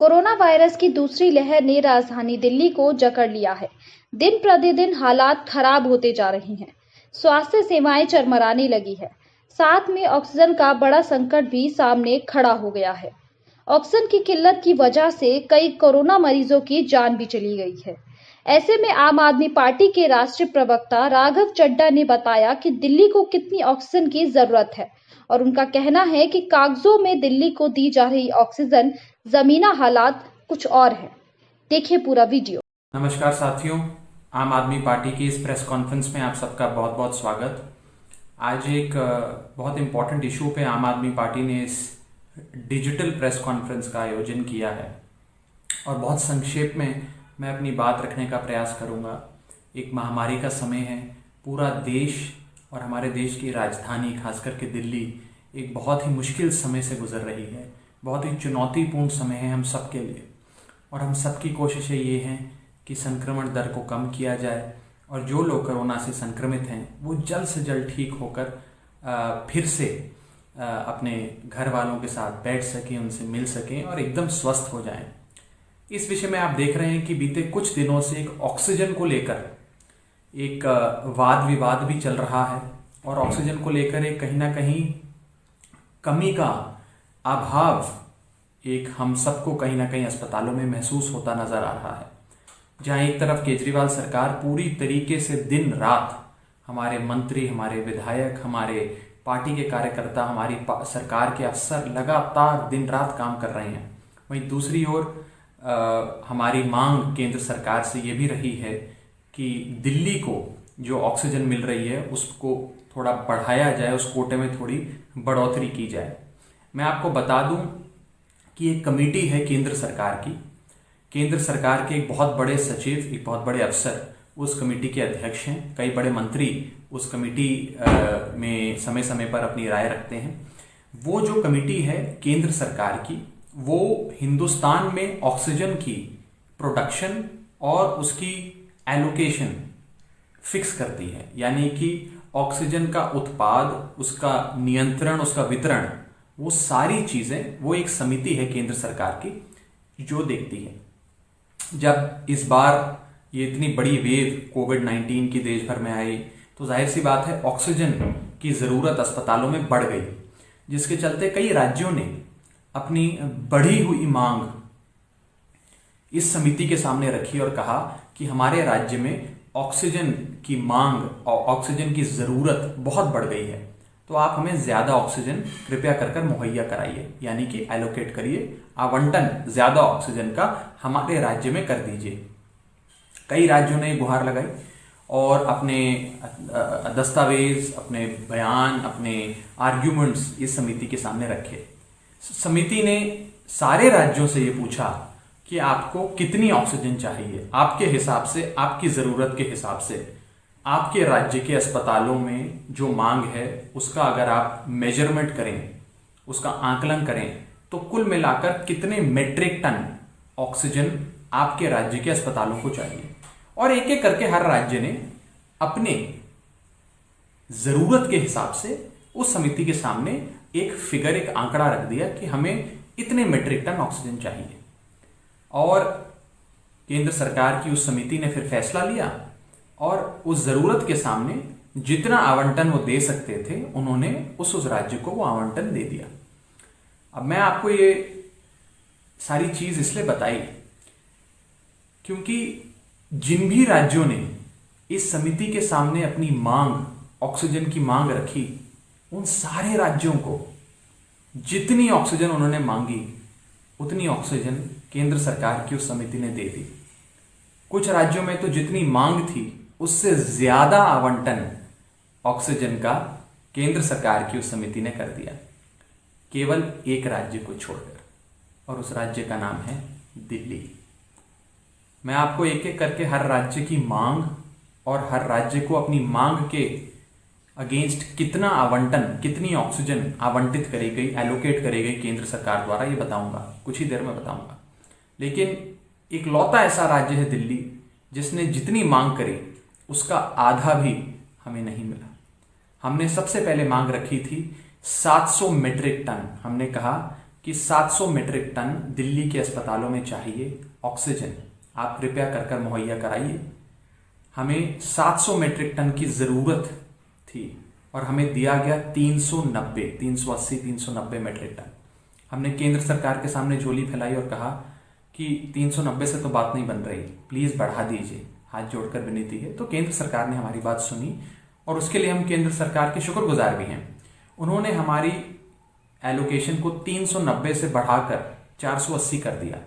Corona virus की दूसरी लहर ने राजधानी दिल्ली को जकड़ लिया है। दिन प्रतिदिन हालात खराब होते जा रहे हैं। स्वास्थ्य सेवाएं चरमराने लगी है। साथ में ऑक्सीजन का बड़ा संकट भी सामने खड़ा हो गया है। ऑक्सीजन की किल्लत की वजह से कई कोरोना मरीजों की जान भी चली गई है। ऐसे में आम आदमी पार्टी के राष्ट्रीय प्रवक्ता राघव चड्ढा ने बताया कि दिल्ली को कितनी ऑक्सीजन की जरूरत है और उनका कहना है कि कागजों में दिल्ली को दी जा रही ऑक्सीजन, जमीना हालात कुछ और है। देखिए पूरा वीडियो। नमस्कार साथियों, आम आदमी पार्टी की इस प्रेस कॉन्फ्रेंस में आप सबका बहुत बहुत स्वागत। आज एक बहुत इम्पोर्टेंट इशू पे आम आदमी पार्टी ने इस डिजिटल प्रेस कॉन्फ्रेंस का आयोजन किया है और बहुत संक्षेप में मैं अपनी बात रखने का प्रयास करूंगा। एक महामारी का समय है, पूरा देश और हमारे देश की राजधानी खास करके दिल्ली एक बहुत ही मुश्किल समय से गुजर रही है। बहुत ही चुनौतीपूर्ण समय है हम सबके लिए और हम सबकी कोशिशें ये हैं कि संक्रमण दर को कम किया जाए और जो लोग कोरोना से संक्रमित हैं वो जल्द से जल्द ठीक होकर फिर से अपने घर वालों के साथ बैठ सकें, उनसे मिल सकें और एकदम स्वस्थ हो जाएं। इस विषय में आप देख रहे हैं कि बीते कुछ दिनों से एक ऑक्सीजन को लेकर एक वाद विवाद भी चल रहा है और ऑक्सीजन को लेकर एक कहीं ना कहीं कमी का अभाव एक हम सबको कहीं ना कहीं अस्पतालों में महसूस होता नजर आ रहा है। जहां एक तरफ केजरीवाल सरकार पूरी तरीके से दिन रात हमारे मंत्री, हमारे विधायक, हमारे पार्टी के कार्यकर्ता, हमारी सरकार के अफसर लगातार दिन रात काम कर रहे हैं, वहीं दूसरी ओर हमारी मांग केंद्र सरकार से ये भी रही है कि दिल्ली को जो ऑक्सीजन मिल रही है उसको थोड़ा बढ़ाया जाए, उस कोटे में थोड़ी बढ़ोतरी की जाए। मैं आपको बता दूं कि एक कमेटी है केंद्र सरकार की, केंद्र सरकार के एक बहुत बड़े सचिव, एक बहुत बड़े अफसर उस कमेटी के अध्यक्ष हैं। कई बड़े मंत्री उस कमेटी में समय समय पर अपनी राय रखते हैं। वो जो कमेटी है केंद्र सरकार की, वो हिंदुस्तान में ऑक्सीजन की प्रोडक्शन और उसकी एलोकेशन फिक्स करती है, यानी कि ऑक्सीजन का उत्पाद, उसका नियंत्रण, उसका वितरण, वो सारी चीजें वो एक समिति है केंद्र सरकार की जो देखती है। जब इस बार ये इतनी बड़ी वेव कोविड-19 की देश भर में आई तो जाहिर सी बात है ऑक्सीजन की जरूरत अस्पतालों में बढ़ गई, जिसके चलते कई राज्यों ने अपनी बढ़ी हुई मांग इस समिति के सामने रखी और कहा कि हमारे राज्य में ऑक्सीजन की मांग और ऑक्सीजन की जरूरत बहुत बढ़ गई है, तो आप हमें ज्यादा ऑक्सीजन कृपया कर मुहैया कराइए, यानी कि एलोकेट करिए, आवंटन ज्यादा ऑक्सीजन का हमारे राज्य में कर दीजिए। कई राज्यों ने गुहार लगाई और अपने दस्तावेज, अपने बयान, अपने आर्ग्यूमेंट्स इस समिति के सामने रखे। समिति ने सारे राज्यों से ये पूछा कि आपको कितनी ऑक्सीजन चाहिए, आपके हिसाब से, आपकी जरूरत के हिसाब से, आपके राज्य के अस्पतालों में जो मांग है उसका अगर आप मेजरमेंट करें, उसका आकलन करें, तो कुल मिलाकर कितने मेट्रिक टन ऑक्सीजन आपके राज्य के अस्पतालों को चाहिए। और एक एक करके हर राज्य ने अपने जरूरत के हिसाब से उस समिति के सामने एक फिगर, एक आंकड़ा रख दिया कि हमें इतने मेट्रिक टन ऑक्सीजन चाहिए। और केंद्र सरकार की उस समिति ने फिर फैसला लिया और उस जरूरत के सामने जितना आवंटन वो दे सकते थे उन्होंने उस राज्य को वो आवंटन दे दिया। अब मैं आपको ये सारी चीज इसलिए बताई क्योंकि जिन भी राज्यों ने इस समिति के सामने अपनी मांग, ऑक्सीजन की मांग रखी, उन सारे राज्यों को जितनी ऑक्सीजन उन्होंने मांगी उतनी ऑक्सीजन केंद्र सरकार की उस समिति ने दे दी। कुछ राज्यों में तो जितनी मांग थी उससे ज्यादा आवंटन ऑक्सीजन का केंद्र सरकार की उस समिति ने कर दिया, केवल एक राज्य को छोड़कर, और उस राज्य का नाम है दिल्ली। मैं आपको एक एक करके हर राज्य की मांग और हर राज्य को अपनी मांग के अगेंस्ट कितना आवंटन, कितनी ऑक्सीजन आवंटित करी गई, एलोकेट करी गई केंद्र सरकार द्वारा, ये बताऊंगा, कुछ ही देर में बताऊंगा। लेकिन एक लौता ऐसा राज्य है दिल्ली जिसने जितनी मांग करी उसका आधा भी हमें नहीं मिला। हमने सबसे पहले मांग रखी थी 700 मीट्रिक टन। हमने कहा कि 700 मीट्रिक टन दिल्ली के अस्पतालों में चाहिए ऑक्सीजन, आप कृपया कर कर मुहैया कराइए। हमें 700 मीट्रिक टन की ज़रूरत थी और हमें दिया गया 390 मीट्रिक टन। हमने केंद्र सरकार के सामने झोली फैलाई और कहा कि 390 से तो बात नहीं बन रही, प्लीज़ बढ़ा दीजिए, हाथ जोड़कर विनती है। तो केंद्र सरकार ने हमारी बात सुनी और उसके लिए हम केंद्र सरकार के शुक्रगुजार भी हैं। उन्होंने हमारी एलोकेशन को 390 से बढ़ाकर 480 कर दिया,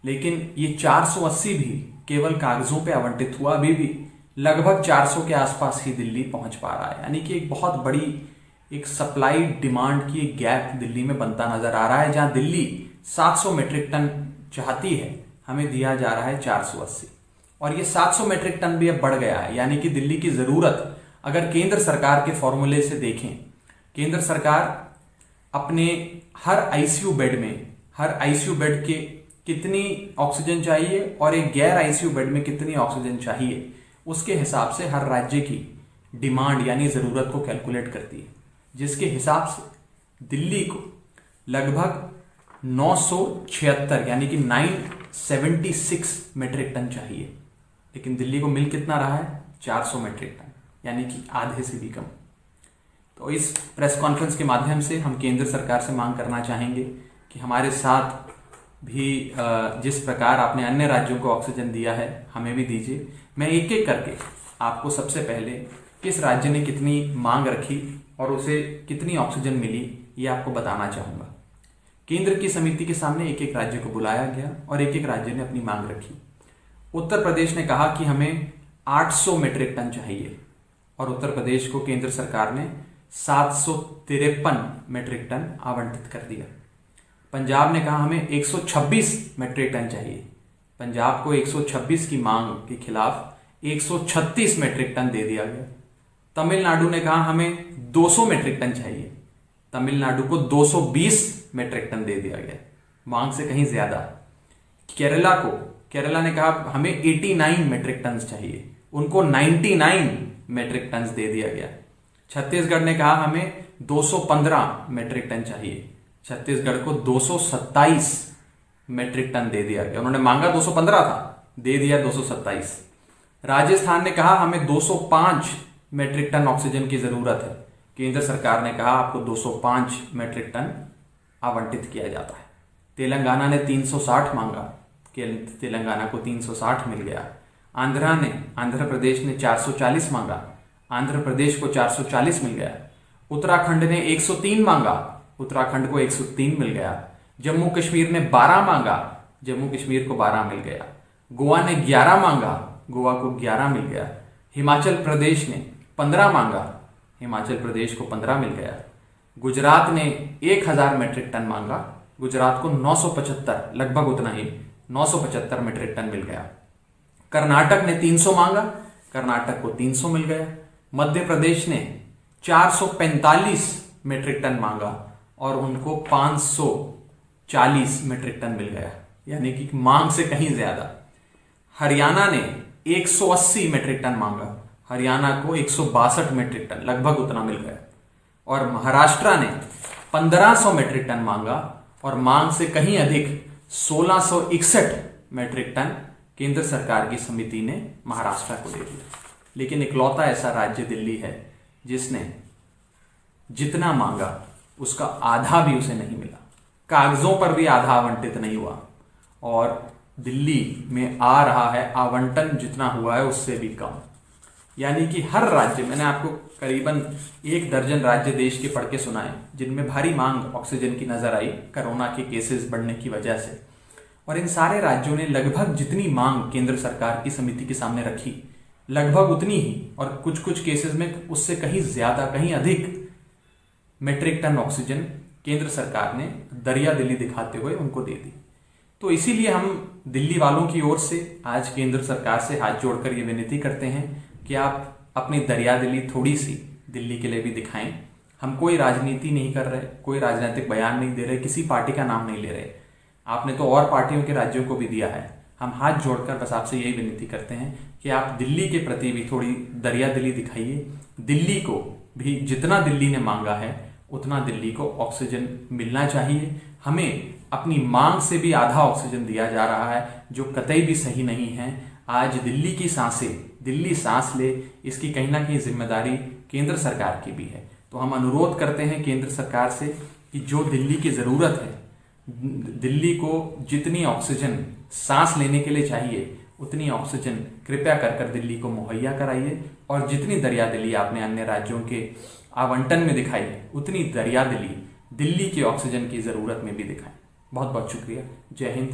लेकिन ये 480 भी केवल कागजों पे आवंटित हुआ, अभी भी लगभग 400 के आसपास ही दिल्ली पहुंच पा रहा है। यानी कि एक बहुत बड़ी एक सप्लाई डिमांड की एक गैप दिल्ली में बनता नजर आ रहा है। जहां दिल्ली 700 मीट्रिक टन चाहती है, हमें दिया जा रहा है 480, और ये 700 मीट्रिक टन भी अब बढ़ गया है। यानी कि दिल्ली की जरूरत अगर केंद्र सरकार के फॉर्मूले से देखें, केंद्र सरकार अपने हर आईसीयू बेड के कितनी ऑक्सीजन चाहिए और एक गैर आईसीयू बेड में कितनी ऑक्सीजन चाहिए, उसके हिसाब से हर राज्य की डिमांड यानी जरूरत को कैलकुलेट करती है, जिसके हिसाब से दिल्ली को लगभग 976 यानी कि 976 मीट्रिक टन चाहिए, लेकिन दिल्ली को मिल कितना रहा है? 400 मीट्रिक टन, यानी कि आधे से भी कम। तो इस प्रेस कॉन्फ्रेंस के माध्यम से हम केंद्र सरकार से मांग करना चाहेंगे कि हमारे साथ भी जिस प्रकार आपने अन्य राज्यों को ऑक्सीजन दिया है, हमें भी दीजिए। मैं एक एक करके आपको सबसे पहले किस राज्य ने कितनी मांग रखी और उसे कितनी ऑक्सीजन मिली, ये आपको बताना चाहूंगा। केंद्र की समिति के सामने एक एक राज्य को बुलाया गया और एक एक राज्य ने अपनी मांग रखी। उत्तर प्रदेश ने कहा कि हमें 800 मीट्रिक टन चाहिए और उत्तर प्रदेश को केंद्र सरकार ने 753 मीट्रिक टन आवंटित कर दिया। पंजाब ने कहा हमें 126 मीट्रिक टन चाहिए। पंजाब को 126 की मांग के खिलाफ 136 मीट्रिक टन दे दिया गया। तमिलनाडु ने कहा हमें 200 मीट्रिक टन चाहिए। तमिलनाडु को 220 मीट्रिक टन दे दिया गया, मांग से कहीं ज्यादा। केरला ने कहा हमें 89 मीट्रिक टन चाहिए, उनको 99 मीट्रिक टन दे दिया गया। छत्तीसगढ़ ने कहा हमें 215 मीट्रिक टन चाहिए, छत्तीसगढ़ को 227 मीट्रिक टन दे दिया गया। उन्होंने मांगा 215 था, दे दिया 227। राजस्थान ने कहा हमें 205 मीट्रिक टन ऑक्सीजन की जरूरत है, केंद्र सरकार ने कहा आपको 205 मीट्रिक टन आवंटित किया जाता है। तेलंगाना ने 360 मांगा, तेलंगाना को 360 मिल गया। आंध्र प्रदेश ने 440 मांगा, आंध्र प्रदेश को 440 मिल गया। उत्तराखंड ने 103 मांगा, उत्तराखंड को 103 मिल गया। जम्मू कश्मीर ने 12 मांगा, जम्मू कश्मीर को 12 मिल गया। गोवा ने 11 मांगा, गोवा को 11 मिल गया। हिमाचल प्रदेश ने 15 मांगा, हिमाचल प्रदेश को 15 मिल गया। गुजरात ने 1000 मीट्रिक टन मांगा, गुजरात को 975, लगभग उतना ही 975 मीट्रिक टन मिल गया। कर्नाटक ने 300 मांगा, कर्नाटक को 300 मिल गया। मध्य प्रदेश ने 445 मीट्रिक टन मांगा और उनको 540 मीट्रिक टन मिल गया, यानी कि मांग से कहीं ज्यादा। हरियाणा ने 180 मीट्रिक टन मांगा, हरियाणा को 162 मीट्रिक टन, लगभग उतना मिल गया। और महाराष्ट्र ने 1500 मीट्रिक टन मांगा और मांग से कहीं अधिक 1661 मीट्रिक टन केंद्र सरकार की समिति ने महाराष्ट्र को दे दिया। लेकिन इकलौता ऐसा राज्य दिल्ली है जिसने जितना मांगा उसका आधा भी उसे नहीं मिला, कागजों पर भी आधा आवंटित नहीं हुआ, और दिल्ली में आ रहा है आवंटन जितना हुआ है उससे भी कम। यानी कि हर राज्य, मैंने आपको करीबन 1 दर्जन राज्य देश के पढ़ के सुनाए जिनमें भारी मांग ऑक्सीजन की नजर आई कोरोना के केसेस बढ़ने की वजह से, और इन सारे राज्यों ने लगभग जितनी मांग केंद्र सरकार की समिति के सामने रखी लगभग उतनी ही, और कुछ कुछ केसेस में उससे कहीं ज्यादा, कहीं अधिक मीट्रिक टन ऑक्सीजन केंद्र सरकार ने दरिया दिली दिखाते हुए उनको दे दी। तो इसीलिए हम दिल्ली वालों की ओर से आज केंद्र सरकार से हाथ जोड़कर ये विनती करते हैं कि आप अपनी दरिया दिली थोड़ी सी दिल्ली के लिए भी दिखाएं। हम कोई राजनीति नहीं कर रहे, कोई राजनीतिक बयान नहीं दे रहे, किसी पार्टी का नाम नहीं ले रहे। आपने तो और पार्टियों के राज्यों को भी दिया है। हम हाथ जोड़कर बस आपसे यही विनती करते हैं कि आप दिल्ली के प्रति भी थोड़ी दरिया दिली दिखाइए। दिल्ली को भी जितना दिल्ली ने मांगा है उतना दिल्ली को ऑक्सीजन मिलना चाहिए। हमें अपनी मांग से भी आधा ऑक्सीजन दिया जा रहा है, जो कतई भी सही नहीं है। आज दिल्ली की सांसें, दिल्ली सांस ले, इसकी कहीं ना कहीं जिम्मेदारी केंद्र सरकार की भी है। तो हम अनुरोध करते हैं केंद्र सरकार से कि जो दिल्ली की ज़रूरत है, दिल्ली को जितनी ऑक्सीजन सांस लेने के लिए चाहिए उतनी ऑक्सीजन कृपया कर दिल्ली को मुहैया कराइए। और जितनी दरियादिली आपने अन्य राज्यों के आवंटन में दिखाई है, उतनी दरियादिली दिल्ली की ऑक्सीजन की ज़रूरत में भी दिखाएं। बहुत बहुत शुक्रिया। जय हिंद।